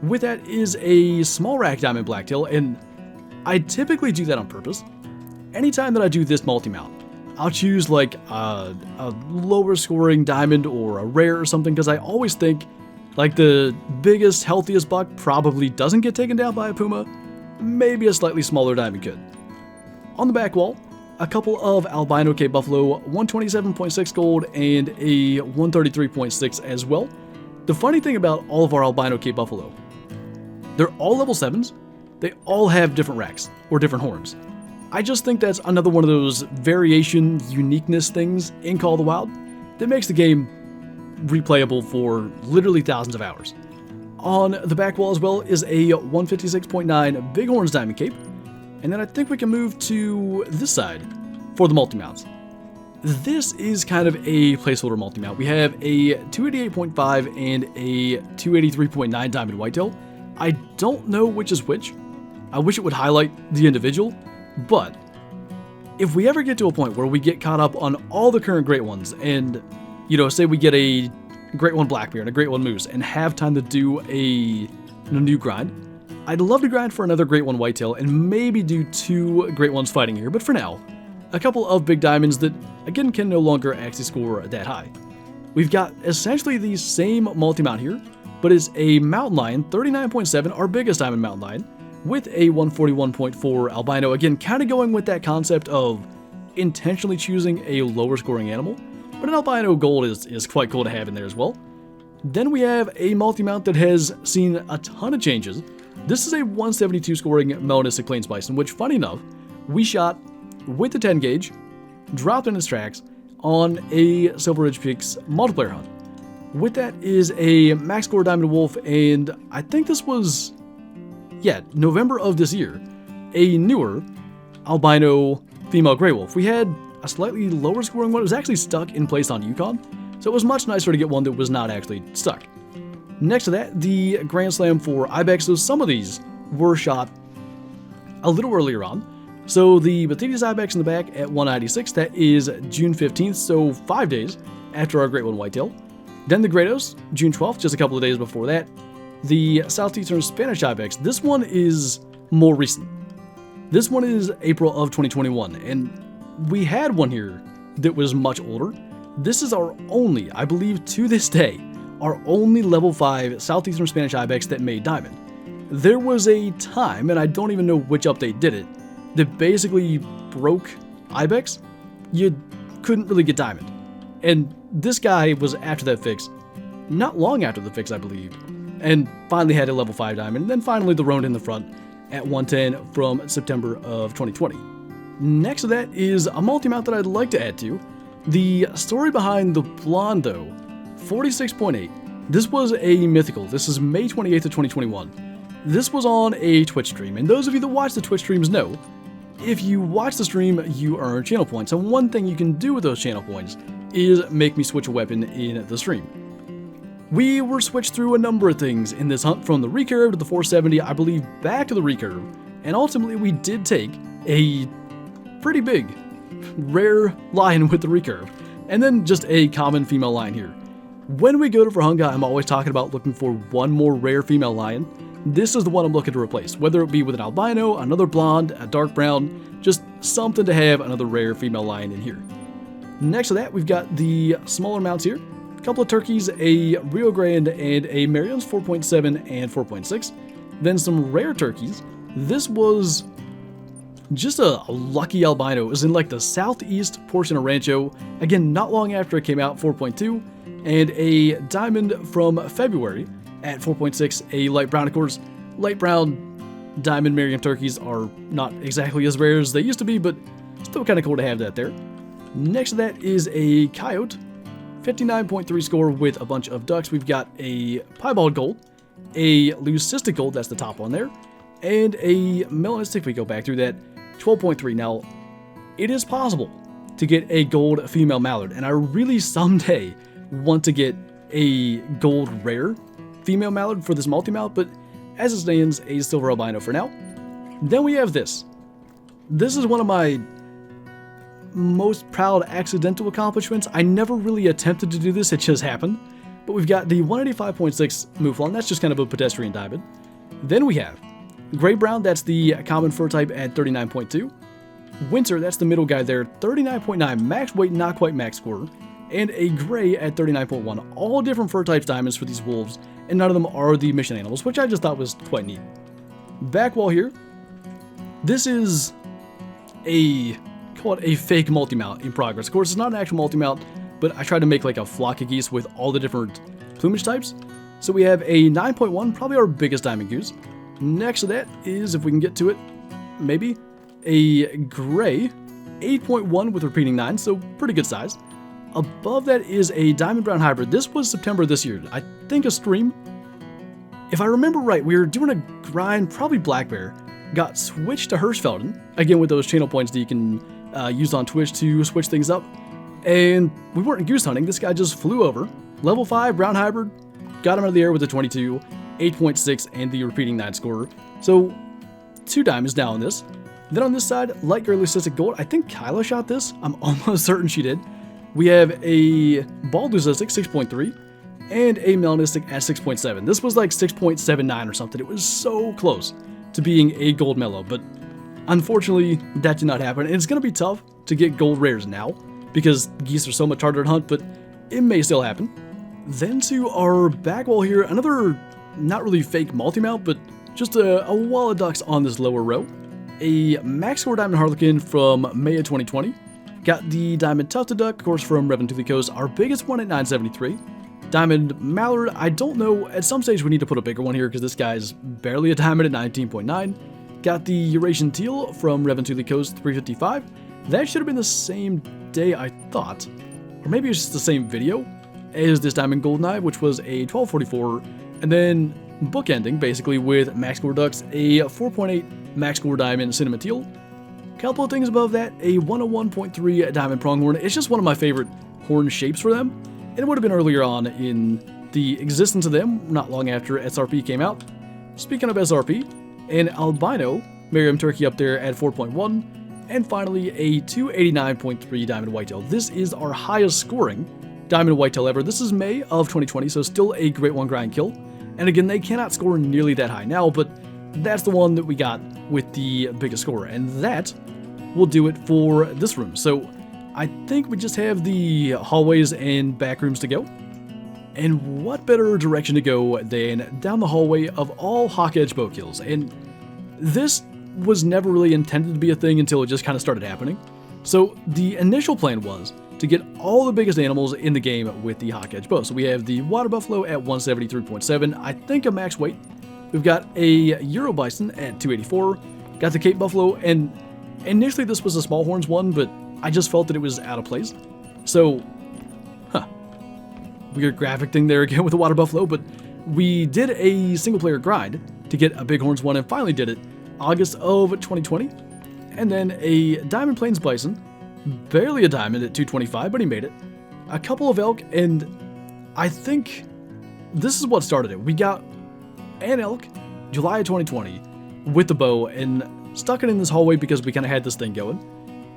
With that is a small rack diamond blacktail, and I typically do that on purpose. Anytime that I do this multi-mount, I'll choose like a lower scoring diamond or a rare or something, because I always think like the biggest, healthiest buck probably doesn't get taken down by a puma. Maybe a slightly smaller diamond could. On the back wall, a couple of albino Cape Buffalo, 127.6 gold and a 133.6 as well. The funny thing about all of our albino Cape Buffalo, they're all level 7s. They all have different racks or different horns. I just think that's another one of those variation, uniqueness things in Call of the Wild that makes the game replayable for literally thousands of hours. On the back wall as well is a 156.9 Bighorns Diamond Cape, and then I think we can move to this side for the multi-mounts. This is kind of a placeholder multi-mount. We have a 288.5 and a 283.9 Diamond Whitetail. I don't know which is which. I wish it would highlight the individual, but if we ever get to a point where we get caught up on all the current great ones and, you know, say we get a great one black bear and a great one moose and have time to do a new grind, I'd love to grind for another great one whitetail and maybe do 2 great ones fighting here. But for now, a couple of big diamonds that, again, can no longer actually score that high. We've got essentially the same multi-mount here, but it's a mountain lion, 39.7, our biggest diamond mountain lion, with a 141.4 albino. Again, kind of going with that concept of intentionally choosing a lower scoring animal, but an albino gold is quite cool to have in there as well. Then we have a multi-mount that has seen a ton of changes. This is a 172 scoring melanistic plains bison, which, funny enough, we shot with the 10 gauge, dropped in its tracks on a Silver Ridge Peaks multiplayer hunt. With that is a max score diamond wolf, and I think this was, November of this year, a newer albino female gray wolf. We had a slightly lower scoring one. It was actually stuck in place on Yukon, so it was much nicer to get one that was not actually stuck. Next to that, the Grand Slam for Ibex. So some of these were shot a little earlier on. So the Bathides Ibex in the back at 196, that is June 15th, so 5 days after our Great One Whitetail. Then the Grados, June 12th, just a couple of days before that. The Southeastern Spanish Ibex, this one is more recent. This one is April of 2021, and we had one here that was much older. This is our only, I believe to this day, our only level 5 Southeastern Spanish Ibex that made diamond. There was a time, and I don't even know which update did it, that basically broke Ibex. You couldn't really get diamond. And this guy was after that fix, not long after the fix, I believe, and finally had a level 5 diamond, and then finally the roan in the front at 110 from September of 2020. Next to that is a multi-mount that I'd like to add to. The story behind the Blondo 46.8. This was a mythical. This is May 28th of 2021. This was on a Twitch stream, and those of you that watch the Twitch streams know, if you watch the stream, you earn channel points, and one thing you can do with those channel points is make me switch a weapon in the stream. We were switched through a number of things in this hunt, from the recurve to the 470, I believe back to the recurve, and ultimately we did take a pretty big, rare lion with the recurve, and then just a common female lion here. When we go to Vurhonga, I'm always talking about looking for one more rare female lion. This is the one I'm looking to replace, whether it be with an albino, another blonde, a dark brown, just something to have another rare female lion in here. Next to that, we've got the smaller mounts here. A couple of turkeys, a Rio Grande and a Marion's 4.7 and 4.6. Then some rare turkeys. This was just a lucky albino. It was in like the southeast portion of Rancho. Again, not long after it came out, 4.2. And a diamond from February at 4.6, a light brown. Of course, light brown diamond Merriam turkeys are not exactly as rare as they used to be, but still kind of cool to have that there. Next to that is a coyote, 59.3 score with a bunch of ducks. We've got a piebald gold, a leucistic gold, that's the top one there, and a melanistic, if we go back through that, 12.3. Now, it is possible to get a gold female mallard, and I really someday want to get a gold rare female mallard for this multi-mount, but as it stands, a silver albino for now. Then we have this. This is one of my most proud accidental accomplishments. I never really attempted to do this, it just happened. But we've got the 185.6 Mouflon, that's just kind of a pedestrian diamond. Then we have Gray Brown, that's the common fur type at 39.2. Winter, that's the middle guy there, 39.9, max weight, not quite max score. And a gray at 39.1. All different fur types diamonds for these wolves, and none of them are the mission animals, which I just thought was quite neat. Back wall here. This is call it a fake multi-mount in progress. Of course, it's not an actual multi-mount, but I tried to make like a flock of geese with all the different plumage types. So we have a 9.1, probably our biggest diamond goose. Next to that is, if we can get to it, maybe, a gray 8.1 with repeating 9, so pretty good size. Above that is a diamond brown hybrid. This was September this year. I think a stream. If I remember right, we were doing a grind, probably black bear. Got switched to Hirschfelden, again with those channel points that you can use on Twitch to switch things up. And we weren't goose hunting. This guy just flew over. Level 5 brown hybrid. Got him out of the air with a 22, 8.6, and the repeating 9 scorer. So 2 diamonds down on this. Then on this side, light gray leucistic gold. I think Kyla shot this. I'm almost certain she did. We have a bald leucistic, 6.3, and a melanistic at 6.7. This was like 6.79 or something. It was so close to being a gold mellow, but Unfortunately, that did not happen, and it's going to be tough to get gold rares now, because geese are so much harder to hunt, but it may still happen. Then to our back wall here, another not really fake multi-mount, but just a wall of ducks on this lower row. A max score diamond harlequin from May of 2020. Got the diamond tufted duck, of course, from Revenantuli Coast, our biggest one at 973. Diamond mallard, I don't know, at some stage we need to put a bigger one here because this guy's barely a diamond at 19.9. Got the Eurasian teal from Revenantuli Coast, 355. That should have been the same day, I thought. Or maybe it's just the same video as this diamond goldeneye, which was a 1244. And then bookending, basically, with max score ducks, a 4.8 max score diamond cinnamon teal. Couple of things above that, a 101.3 diamond pronghorn. It's just one of my favorite horn shapes for them. And it would have been earlier on in the existence of them, not long after SRP came out. Speaking of SRP, an albino Merriam turkey up there at 4.1, and finally a 289.3 diamond whitetail. This is our highest scoring diamond whitetail ever. This is May of 2020, so still a great one grind kill. And again, they cannot score nearly that high now, but that's the one that we got with the biggest score, and that will do it for this room. So I think we just have the hallways and back rooms to go. And what better direction to go than down the hallway of all hawk edge bow kills? And this was never really intended to be a thing until it just kind of started happening. So the initial plan was to get all the biggest animals in the game with the hawk edge bow. So we have the water buffalo at 173.7, I think a max weight. We've got a Euro bison at 284, got the Cape buffalo, and initially this was a small horns one, but I just felt that it was out of place. So, weird graphic thing there again with the water buffalo, but we did a single player grind to get a big horns one and finally did it August of 2020. And then a diamond plains bison, barely a diamond at 225, but he made it. A couple of elk, and I think this is what started it. We got an elk July of 2020 with the bow and stuck it in this hallway because we kind of had this thing going.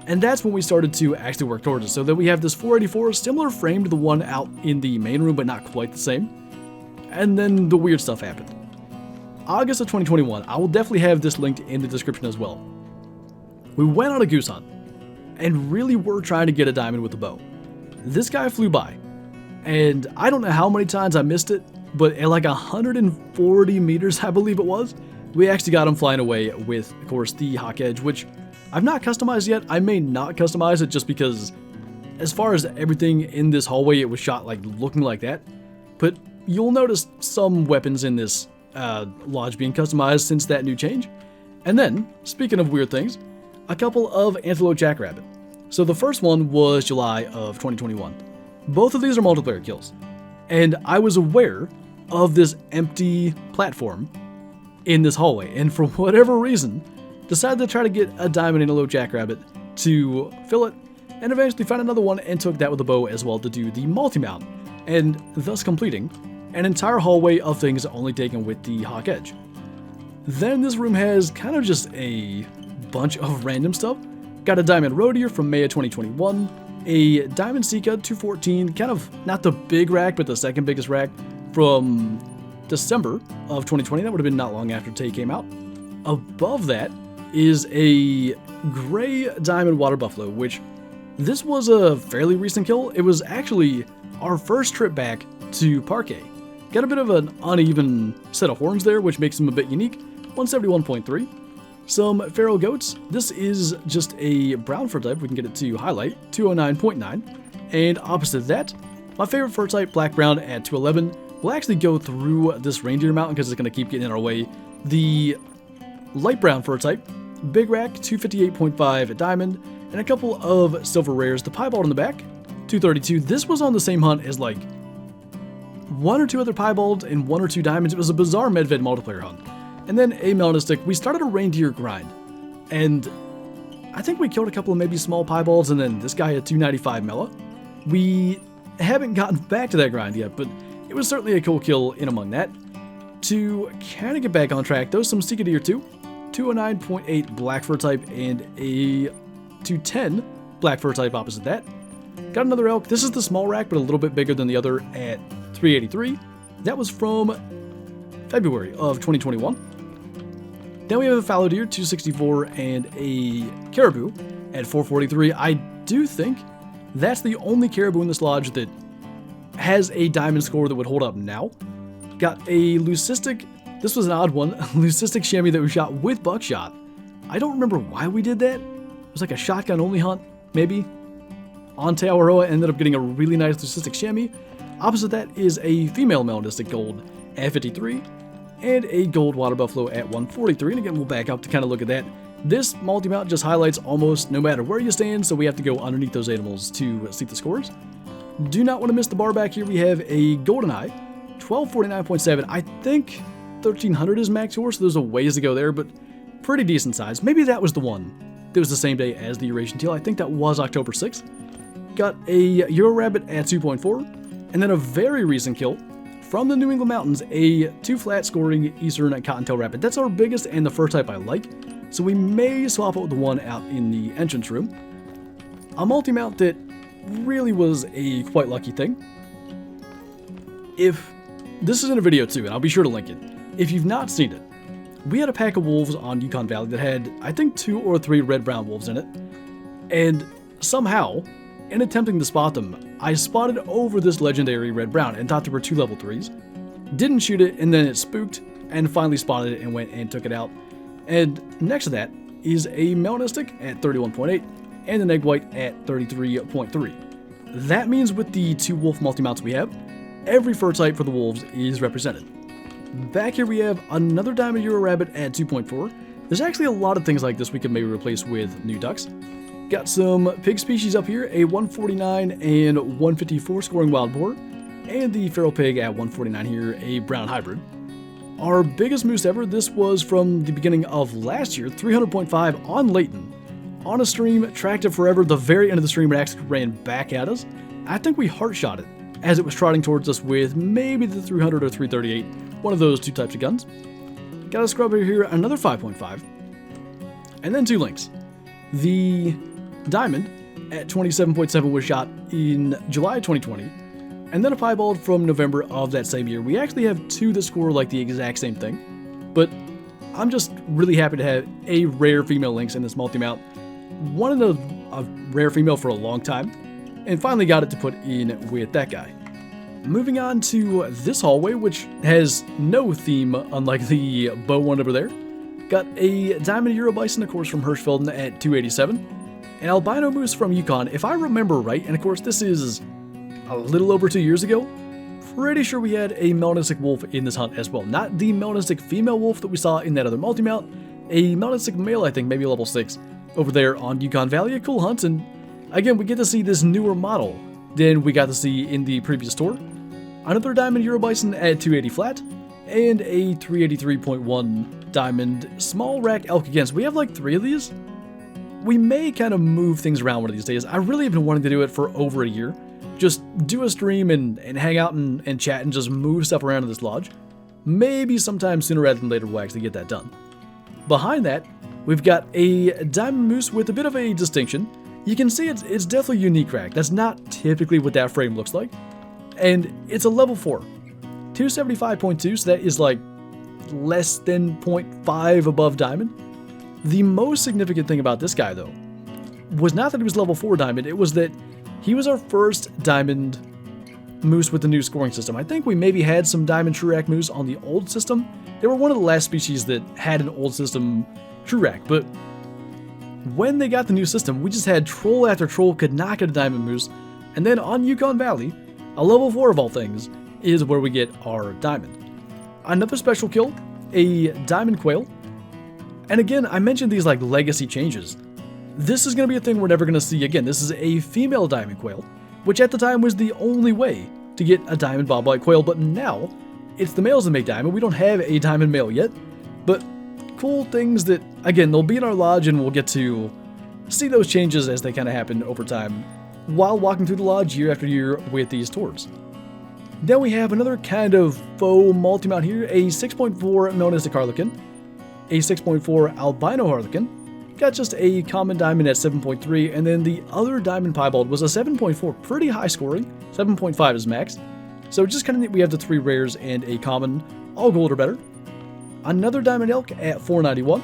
And that's when we started to actually work towards it. So that we have this 484, similar frame to the one out in the main room, but not quite the same. And then the weird stuff happened. August of 2021, I will definitely have this linked in the description as well. We went on a goose hunt and really were trying to get a diamond with the bow. This guy flew by, and I don't know how many times I missed it, but at like 140 meters, I believe it was, we actually got him flying away with, of course, the hawk edge, which I've not customized yet. I may not customize it just because as far as everything in this hallway, it was shot like looking like that. But you'll notice some weapons in this lodge being customized since that new change. And then, speaking of weird things, a couple of antelope jackrabbit. So the first one was July of 2021. Both of these are multiplayer kills. And I was aware of this empty platform in this hallway, and for whatever reason, decided to try to get a diamond antelope jackrabbit to fill it, and eventually found another one and took that with a bow as well to do the multi-mount, and thus completing an entire hallway of things only taken with the hawk edge. Then this room has kind of just a bunch of random stuff. Got a diamond roe deer from May of 2021, a diamond Sika 214, kind of not the big rack, but the second biggest rack from December of 2020. That would have been not long after Tay came out. Above that is a gray diamond water buffalo, which this was a fairly recent kill. It was actually our first trip back to Parquet. Got a bit of an uneven set of horns there, which makes them a bit unique. 171.3. Some feral goats. This is just a brown fur type. We can get it to highlight. 209.9. And opposite that, my favorite fur type, black brown at 211. We'll actually go through this reindeer mountain because it's going to keep getting in our way. The light brown fur type, big rack, 258.5 diamond, and a couple of silver rares. The piebald in the back, 232. This was on the same hunt as like one or two other piebalds and one or two diamonds. It was a bizarre Medved multiplayer hunt. And then a melanistic. We started a reindeer grind, and I think we killed a couple of maybe small piebalds, and then this guy had 295 mela. We haven't gotten back to that grind yet, but it was certainly a cool kill in among that. To kind of get back on track, though, some Sika deer too. 209.8 black fur type and a 210 black fur type opposite that. Got another elk. This is the small rack, but a little bit bigger than the other at 383. That was from February of 2021. Then we have a fallow deer, 264, and a caribou at 443. I do think that's the only caribou in this lodge that has a diamond score that would hold up now. Got a leucistic, this was an odd one, a leucistic chamois that we shot with buckshot. I don't remember why we did that. It was like a shotgun only hunt, maybe. On Aurora ended up getting a really nice leucistic chamois. Opposite that is a female melanistic gold at 53 and a gold water buffalo at 143. And again, we'll back up to kind of look at that. This multi-mount just highlights almost no matter where you stand, so we have to go underneath those animals to see the scores. Do not want to miss the bar back here. We have a golden eye, 1249.7. I think 1300 is max horse, so there's a ways to go there, but pretty decent size. Maybe that was the one that was the same day as the Eurasian teal. I think that was October 6th. Got a Euro rabbit at 2.4, and then a very recent kill from the New England Mountains, a 2-flat scoring Eastern Cottontail rabbit. That's our biggest and the first type I like, so we may swap it with the one out in the entrance room. A multi-mount that really was a quite lucky thing. If this is in a video too, and I'll be sure to link it. If you've not seen it, we had a pack of wolves on Yukon Valley that had, I think, 2 or 3 red-brown wolves in it, and somehow, in attempting to spot them, I spotted over this legendary red-brown and thought there were 2 level 3s. Didn't shoot it, and then it spooked, and finally spotted it and went and took it out. And next to that is a melanistic at 31.8 and an egg white at 33.3. That means with the 2 wolf multi-mounts we have, every fur type for the wolves is represented. Back here we have another diamond Euro rabbit at 2.4. There's actually a lot of things like this we could maybe replace with new ducks. Got some pig species up here, a 149 and 154 scoring wild boar, and the feral pig at 149 here, a brown hybrid. Our biggest moose ever, this was from the beginning of last year, 300.5 on Layton. On a stream, tracked it forever, the very end of the stream it actually ran back at us. I think we heart shot it as it was trotting towards us with maybe the 300 or 338, one of those 2 types of guns. Got a scrubber here, another 5.5, and then 2 links. The diamond at 27.7 was shot in July 2020, and then a piebald from November of that same year. We actually have 2 that score like the exact same thing, but I'm just really happy to have a rare female lynx in this multi-mount. Wanted a rare female for a long time, and finally got it to put in with that guy. Moving on to this hallway, which has no theme unlike the bow one over there. Got a diamond Euro bison, of course, from Hirschfelden at 287. An albino moose from Yukon, if I remember right, and of course this is a little over 2 years ago, pretty sure we had a melanistic wolf in this hunt as well. Not the melanistic female wolf that we saw in that other multi-mount, a melanistic male, I think, maybe level 6, over there on Yukon Valley. A cool hunt, and again, we get to see this newer model than we got to see in the previous tour. Another diamond Euro bison at 280 flat, and a 383.1 diamond small rack elk again. So we have like 3 of these. We may kind of move things around one of these days. I really have been wanting to do it for over a year. Just do a stream and hang out and chat and just move stuff around in this lodge. Maybe sometime sooner rather than later we'll actually get that done. Behind that, we've got a diamond moose with a bit of a distinction. You can see it's definitely unique rack. That's not typically what that frame looks like. And it's a level 4. 275.2, so that is like less than 0.5 above diamond. The most significant thing about this guy, though, was not that he was level 4 diamond, it was that he was our first diamond moose with the new scoring system. I think we maybe had some diamond true rack moose on the old system. They were one of the last species that had an old system true rack, but when they got the new system, we just had troll after troll could not get a diamond moose, and then on Yukon Valley, a level 4 of all things, is where we get our diamond. Another special kill, a diamond quail. And again, I mentioned these like legacy changes. This is going to be a thing we're never going to see again. This is a female diamond quail, which at the time was the only way to get a diamond bobwhite quail, but now it's the males that make diamond. We don't have a diamond male yet, but cool things that, again, they'll be in our lodge and we'll get to see those changes as they kind of happen over time while walking through the lodge year after year with these tours. Then we have another kind of faux multi-mount here, a 6.4 melanistic harlequin, a 6.4 albino harlequin, got just a common diamond at 7.3, and then the other diamond piebald was a 7.4, pretty high scoring, 7.5 is max. So just kind of neat, we have the 3 rares and a common, all gold or better. another diamond elk at 491,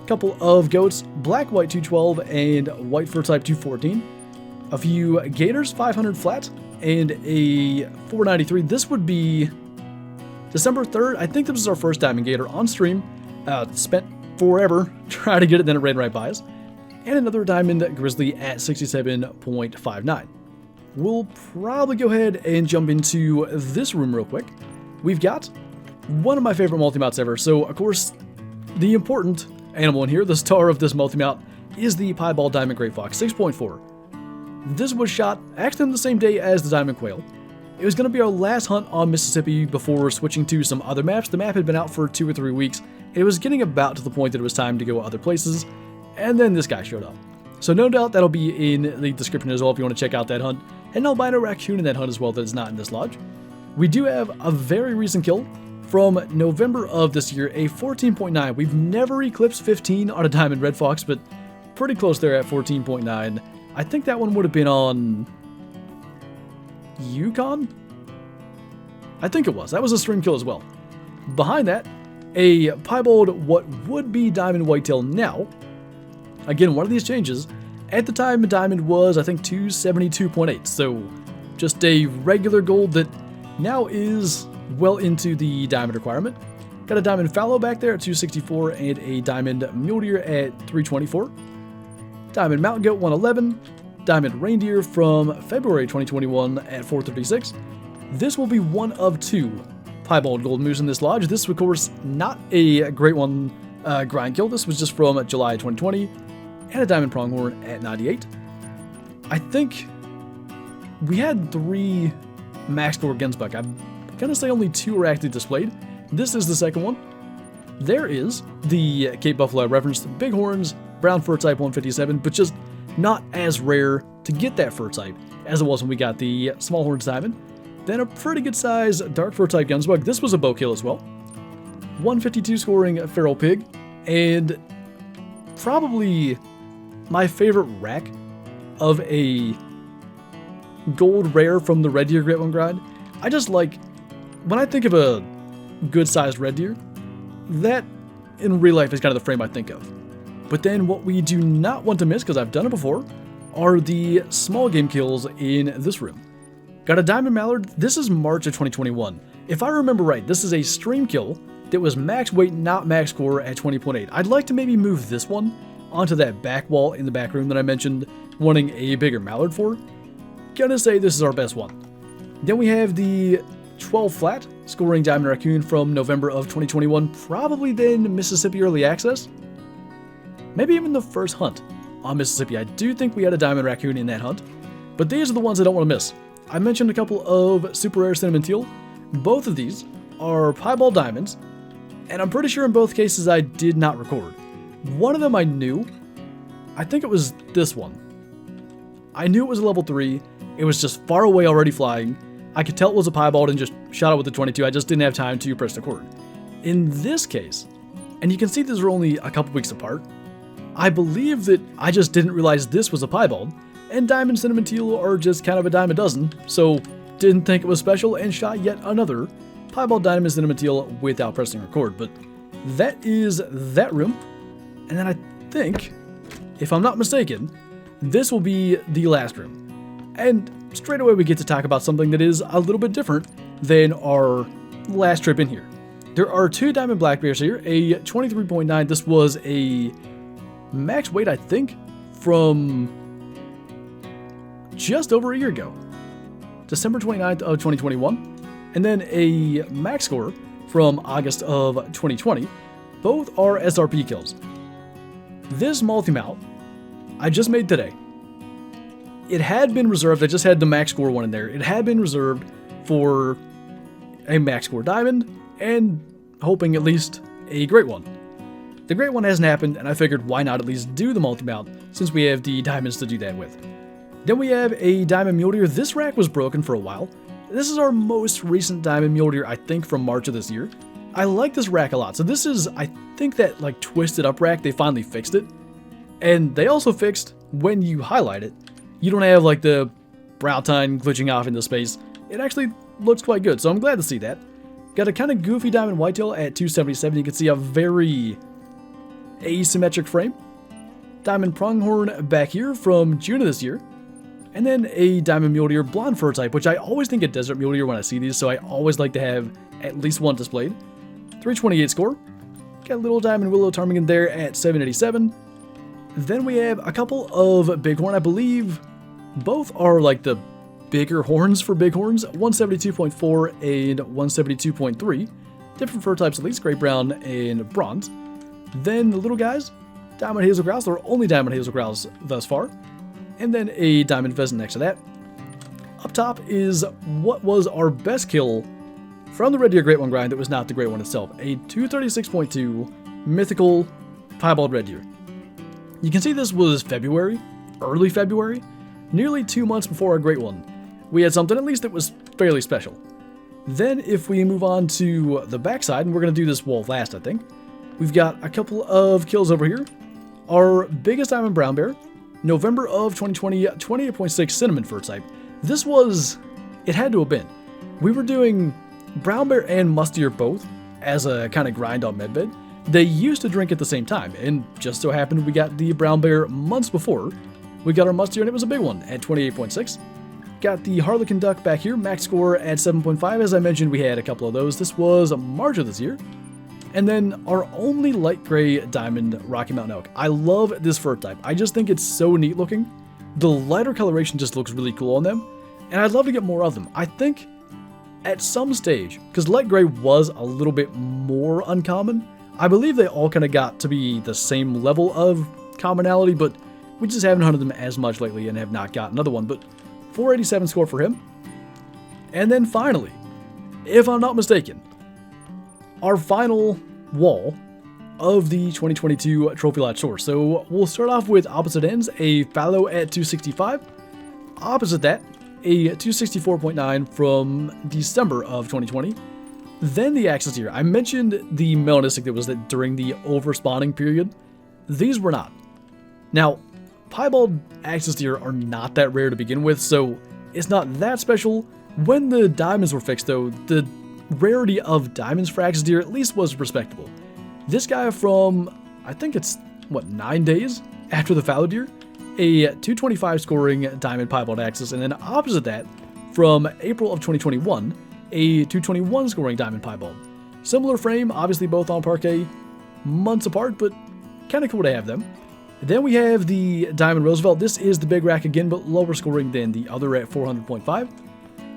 a couple of goats, black white 212 and white fur type 214, a few gators 500 flat, and a 493. This would be December 3rd. I think this was our first diamond gator on stream. Spent forever trying to get it, then it ran right by us. And another diamond grizzly at 67.59. We'll probably go ahead and jump into this room real quick. We've got one of my favorite multi-mounts ever. So, of course, the important animal in here, the star of this multi-mount, is the piebald diamond gray fox 6.4. This was shot actually on the same day as the diamond quail. It was going to be our last hunt on Mississippi before switching to some other maps. The map had been out for 2 or 3 weeks. It was getting about to the point that it was time to go other places, and then this guy showed up. So no doubt that'll be in the description as well if you want to check out that hunt. And albino raccoon in that hunt as well that is not in this lodge. We do have a very recent kill from November of this year, a 14.9. We've never eclipsed 15 on a diamond red fox, but pretty close there at 14.9. I think that one would have been on Yukon? I think it was. That was a stream kill as well. Behind that, a piebald what would be diamond whitetail now. Again, one of these changes. At the time, a diamond was, I think, 272.8. So just a regular gold that now is well into the diamond requirement. Got a diamond fallow back there at 264 and a diamond mule deer at 324. Diamond mountain goat 111. Diamond reindeer from February 2021 at 436. This will be one of 2 piebald gold moose in this lodge. This, of course, not a great one grind kill. This was just from July 2020. And a diamond pronghorn at 98. I think we had 3 max score gunsbuck. I'm gonna say only 2 are actually displayed. This is the second one. There is the Cape Buffalo I referenced, bighorns, brown fur type 157, but just not as rare to get that fur type as it was when we got the small horns diamond. Then a pretty good size dark fur type gunsbuck. This was a bow kill as well. 152 scoring feral pig, and probably my favorite rack of a gold rare from the red deer Great One grind. I just like, when I think of a good sized red deer, that in real life is kind of the frame I think of. But then what we do not want to miss, because I've done it before, are the small game kills in this room. Got a diamond mallard. This is March of 2021. If I remember right, this is a stream kill that was max weight, not max score at 20.8. I'd like to maybe move this one onto that back wall in the back room that I mentioned wanting a bigger mallard for. Gonna say this is our best one. Then we have the 12 flat scoring diamond raccoon from November of 2021, probably then Mississippi early access. Maybe even the first hunt on Mississippi. I do think we had a diamond raccoon in that hunt, but these are the ones I don't want to miss. I mentioned a couple of super rare cinnamon teal. Both of these are piebald diamonds, and I'm pretty sure in both cases I did not record. One of them I knew. I think it was this one. I knew it was a level 3. It was just far away already flying. I could tell it was a piebald and just shot it with the 22. I just didn't have time to press record. In this case, and you can see these are only a couple weeks apart, I believe that I just didn't realize this was a piebald, and diamond cinnamon teal are just kind of a dime a dozen, so didn't think it was special and shot yet another piebald diamond cinnamon teal without pressing record. But that is that room. And then I think, if I'm not mistaken, this will be the last room. And straight away we get to talk about something that is a little bit different than our last trip in here. There are 2 diamond black bears here, a 23.9. This was a max weight, I think, from just over a year ago. December 29th of 2021. And then a max score from August of 2020. Both are SRP kills. This multi-mount I just made today. It had been reserved, I just had the max score one in there. It had been reserved for a max score diamond and hoping at least a great one. The great one hasn't happened, and I figured why not at least do the multi-mount since we have the diamonds to do that with. Then we have a diamond mule deer. This rack was broken for a while. This is our most recent diamond mule deer, I think, from March of this year. I like this rack a lot. So this is, I think, that like twisted up rack, they finally fixed it. And they also fixed, when you highlight it, you don't have like the brow tine glitching off into space. It actually looks quite good, so I'm glad to see that. Got a kind of goofy diamond whitetail at 277. You can see a very asymmetric frame. Diamond pronghorn back here from June of this year. And then a diamond mule deer blonde fur type, which I always think a desert mule deer when I see these, so I always like to have at least one displayed. 328 score. Got a little diamond willow ptarmigan there at 787. Then we have a couple of bighorn. I believe both are like the bigger horns for bighorns. 172.4 and 172.3. Different fur types at least, gray, brown, and bronze. Then the little guys, diamond hazel grouse. They're only diamond hazel grouse thus far. And then a diamond pheasant next to that. Up top is what was our best kill from the Red Deer Great One grind that was not the Great One itself. A 236.2 mythical piebald red deer. You can see this was February, early February, nearly 2 months before our Great One. We had something at least that was fairly special. Then if we move on to the backside, and we're going to do this wall last I think, we've got a couple of kills over here. Our biggest diamond brown bear, November of 2020, 28.6 cinnamon fur type. This was, it had to have been. We were doing brown bear and musk deer both as a kind of grind on medbed. They used to drink at the same time, and just so happened we got the brown bear months before. We got our musk deer and it was a big one at 28.6. Got the harlequin duck back here, max score at 7.5. As I mentioned, we had a couple of those. This was March of this year. And then our only light gray diamond Rocky Mountain elk. I love this fur type. I just think it's so neat looking. The lighter coloration just looks really cool on them, and I'd love to get more of them. I think at some stage, because light gray was a little bit more uncommon, I believe they all kind of got to be the same level of commonality, but we just haven't hunted them as much lately and have not got another one. But 487 score for him. And then finally, if I'm not mistaken, our final wall of the 2022 Trophy Lodge Tour. So we'll start off with opposite ends, a fallow at 265. Opposite that, a 264.9 from December of 2020. Then the axis deer. I mentioned the melanistic that was during the overspawning period. These were not. Now, piebald axis deer are not that rare to begin with, so it's not that special. When the diamonds were fixed though, the rarity of diamonds for axis deer at least was respectable. This guy from, I think it's, 9 days after the fallow deer? A 225 scoring diamond piebald axis, and then opposite that, from April of 2021, a 221 scoring diamond piebald. Similar frame, obviously both on parquet, months apart, but kind of cool to have them. Then we have the diamond Roosevelt. This is the big rack again, but lower scoring than the other at 400.5.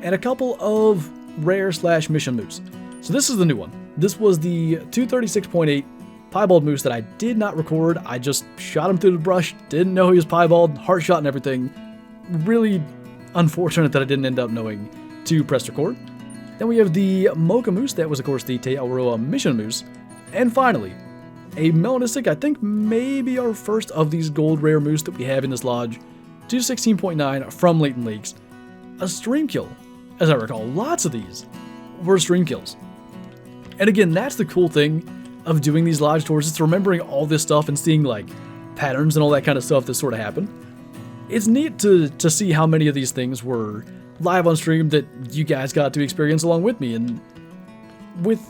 And a couple of rare / mission moose. So this is the new one. This was the 236.8 piebald moose that I did not record. I just shot him through the brush, didn't know he was piebald, heart shot and everything. Really unfortunate that I didn't end up knowing to press record. Then we have the mocha moose. That was of course the Te Aroa mission moose. And finally, a melanistic, I think maybe our first of these gold rare moose that we have in this lodge, 216.9 from Leighton Lakes. A stream kill, as I recall. Lots of these were stream kills. And again, that's the cool thing of doing these lodge tours. It's remembering all this stuff and seeing like patterns and all that kind of stuff that sort of happened. It's neat to see how many of these things were live on stream that you guys got to experience along with me, and with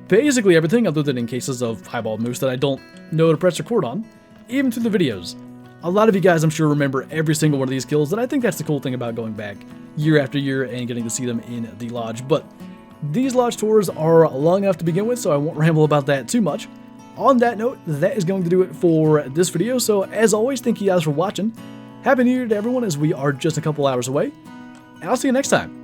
basically everything other than in cases of piebald moose that I don't know to press record on, even through the videos. A lot of you guys I'm sure remember every single one of these kills, and I think that's the cool thing about going back year after year and getting to see them in the lodge. But these lodge tours are long enough to begin with, so I won't ramble about that too much. On that note, that is going to do it for this video. So as always, thank you guys for watching. Happy New Year to everyone, as we are just a couple hours away, and I'll see you next time.